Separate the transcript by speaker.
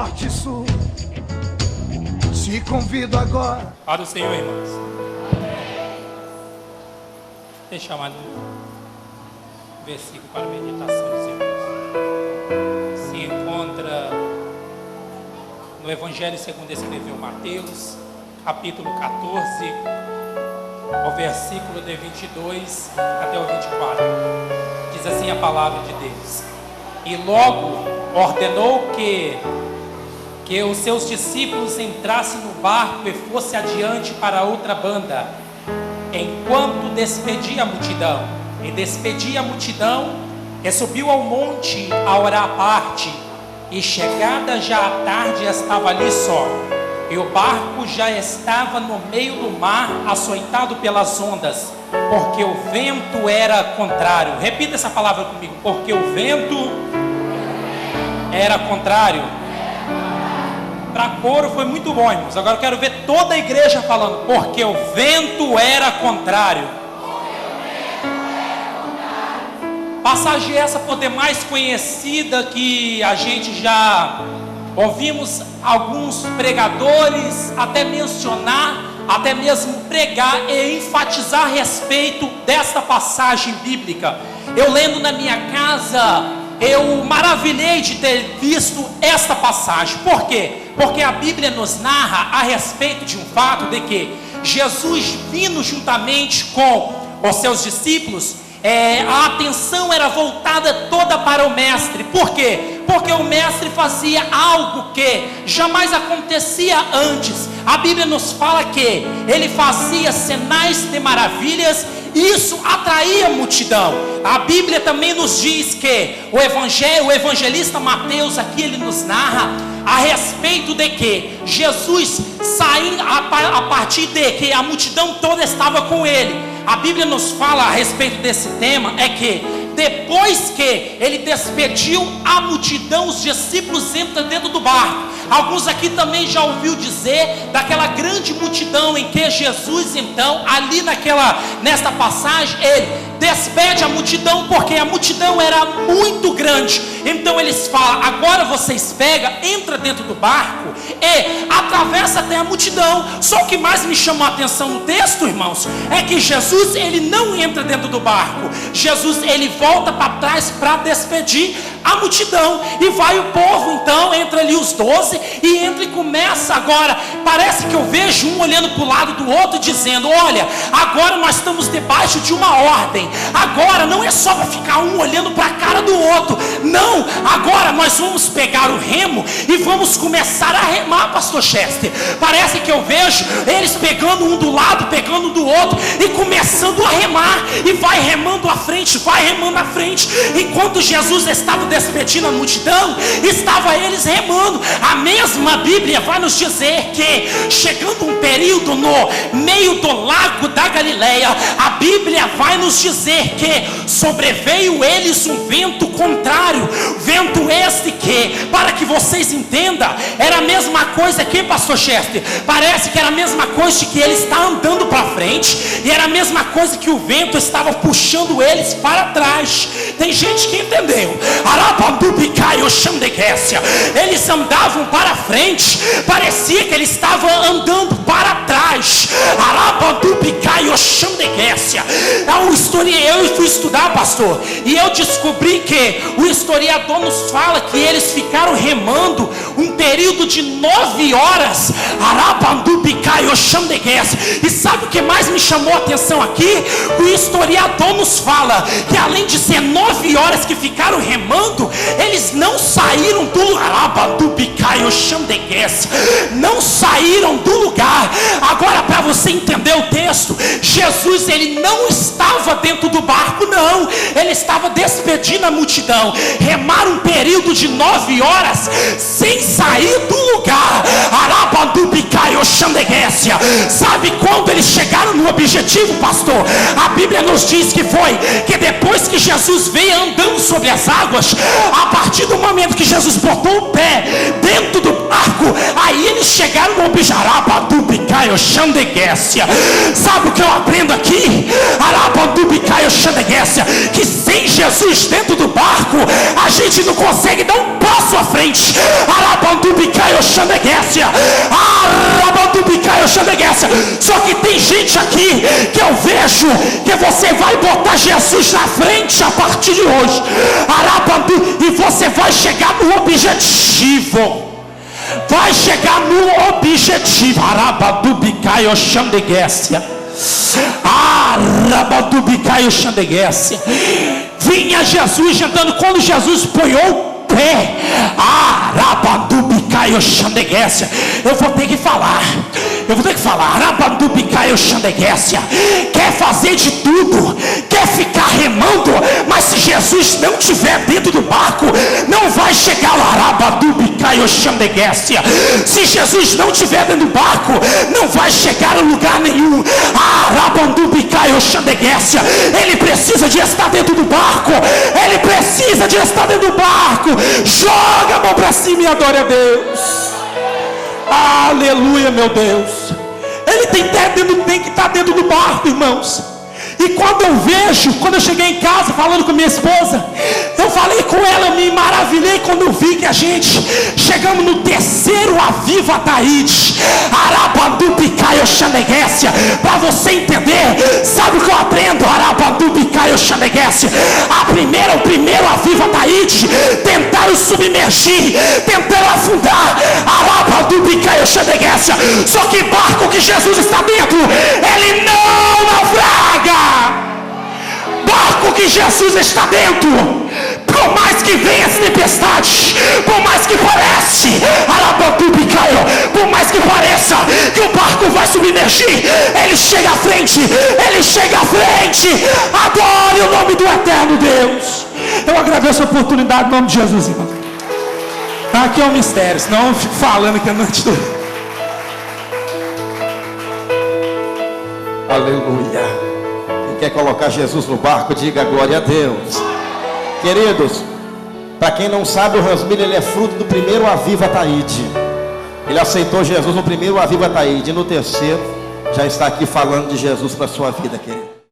Speaker 1: norte e sul. Te convido agora.
Speaker 2: Para o Senhor, irmãos. Deixa mais um versículo para a meditação dos irmãos. Se encontra no Evangelho segundo escreveu Mateus, capítulo 14, o versículo de 22 até o 24. Diz assim a palavra de Deus: E logo ordenou que os seus discípulos entrassem no barco e fosse adiante para outra banda, enquanto despedia a multidão. E despedia a multidão, e subiu ao monte a orar à parte. E chegada já a tarde, estava ali só. E o barco já estava no meio do mar, açoitado pelas ondas, porque o vento era contrário. Repita essa palavra comigo: porque o vento era contrário. Para coro foi muito bom, irmãos. Agora eu quero ver toda a igreja falando: porque o vento era contrário. Passagem essa por demais conhecida, que a gente já ouvimos alguns pregadores até mencionar, até mesmo pregar e enfatizar a respeito desta passagem bíblica. Eu lendo na minha casa, eu maravilhei de ter visto esta passagem. Por quê? Porque a Bíblia nos narra a respeito de um fato de que Jesus, vindo juntamente com os seus discípulos, a atenção era voltada toda para o mestre. Por quê? Porque o mestre fazia algo que jamais acontecia antes. A Bíblia nos fala que ele fazia sinais de maravilhas, e isso atraía a multidão. A Bíblia também nos diz que o evangelista Mateus aqui, ele nos narra a respeito de que Jesus saindo a partir de que a multidão toda estava com ele. A Bíblia nos fala a respeito desse tema, é que depois que ele despediu a multidão, os discípulos entram dentro do barco. Alguns aqui também já ouviu dizer daquela grande multidão em que Jesus, então, ali nesta passagem, ele despede a multidão, porque a multidão era muito grande. Então eles falam: agora vocês pegam, entra dentro do barco e atravessa até a multidão. Só o que mais me chamou a atenção no texto, irmãos, é que Jesus, ele não entra dentro do barco. Jesus, ele volta para trás para despedir a multidão, e vai o povo. Então entra ali os 12, e entra e começa agora. Parece que eu vejo um olhando para o lado do outro, dizendo: olha, agora nós estamos debaixo de uma ordem. Agora não é só para ficar um olhando para a cara do outro. Não, agora nós vamos pegar o remo e vamos começar a remar, pastor Chester. Parece que eu vejo eles pegando um do lado, pegando do outro, e começando a remar. E vai remando à frente, vai remando à frente. Enquanto Jesus estava despedindo a multidão, estava eles remando. A mesma Bíblia vai nos dizer que, chegando um período no meio do lago da Galileia, a Bíblia vai nos dizer que sobreveio eles um vento contrário. Vento este que, para que vocês entendam, era a mesma coisa que, pastor Chester, parece que era a mesma coisa de que ele está andando para frente, e era a mesma coisa que o vento estava puxando eles para trás. Tem gente que entendeu. Eles andavam para frente, parecia que eles estavam andando para trás. Eu fui estudar, pastor, e eu descobri que o historiador nos fala que eles ficaram remando um período de 9 horas. E sabe o que mais me chamou a atenção aqui? O historiador nos fala que, além de ser 9 horas que ficaram remando, eles não saíram do não saíram do lugar. Agora, para você entender o texto, Jesus, ele não estava dentro do barco, não. Ele estava despedindo a multidão. Remaram um período de 9 horas sem sair do lugar. Xandegésia. Sabe quando eles chegaram no objetivo, pastor? A Bíblia nos diz que foi que depois que Jesus veio andando sobre as águas, a partir do momento que Jesus botou o pé dentro do barco, aí eles chegaram no objetivo. Sabe o que eu aprendo aqui? Que sem Jesus dentro do barco, a gente não consegue dar um passo à frente. Só que tem gente aqui que eu vejo que você vai botar Jesus na frente a partir de hoje, e você vai chegar no objetivo. Vai chegar no objetivo. Vinha Jesus andando. Quando Jesus apoiou o pé, eu vou ter que falar. Quer fazer de tudo, quer ficar remando, mas se Jesus não estiver dentro do barco, não vai chegar lá. Se Jesus não estiver dentro do barco, não vai chegar a lugar nenhum. Ele precisa de estar dentro do barco. Ele precisa de estar dentro do barco. Joga a mão para cima e adore a Deus. Aleluia, meu Deus. Ele tem que estar dentro do barco, irmãos. E quando eu cheguei em casa falando com minha esposa, eu falei com ela, eu me maravilhei quando eu vi que a gente chegamos no terceiro Aviva Taíde. Para você entender, sabe o que eu aprendo? O primeiro Aviva Taíde, tentaram submergir, tentaram afundar. Só que barco que Jesus está dentro, ele não naufraga. Barco que Jesus está dentro, por mais que venha as tempestades, por mais que pareça que o barco vai submergir, ele chega à frente. Adore o nome do eterno Deus. Eu agradeço a oportunidade em nome de Jesus, irmão. Aqui é um mistério, senão eu fico falando aqui a noite toda.
Speaker 3: Aleluia. Quer colocar Jesus no barco, diga glória a Deus. Queridos, para quem não sabe, o Rasmir, ele é fruto do primeiro Aviva Taíde. Ele aceitou Jesus no primeiro Aviva Taíde, e no terceiro já está aqui falando de Jesus para a sua vida, querido.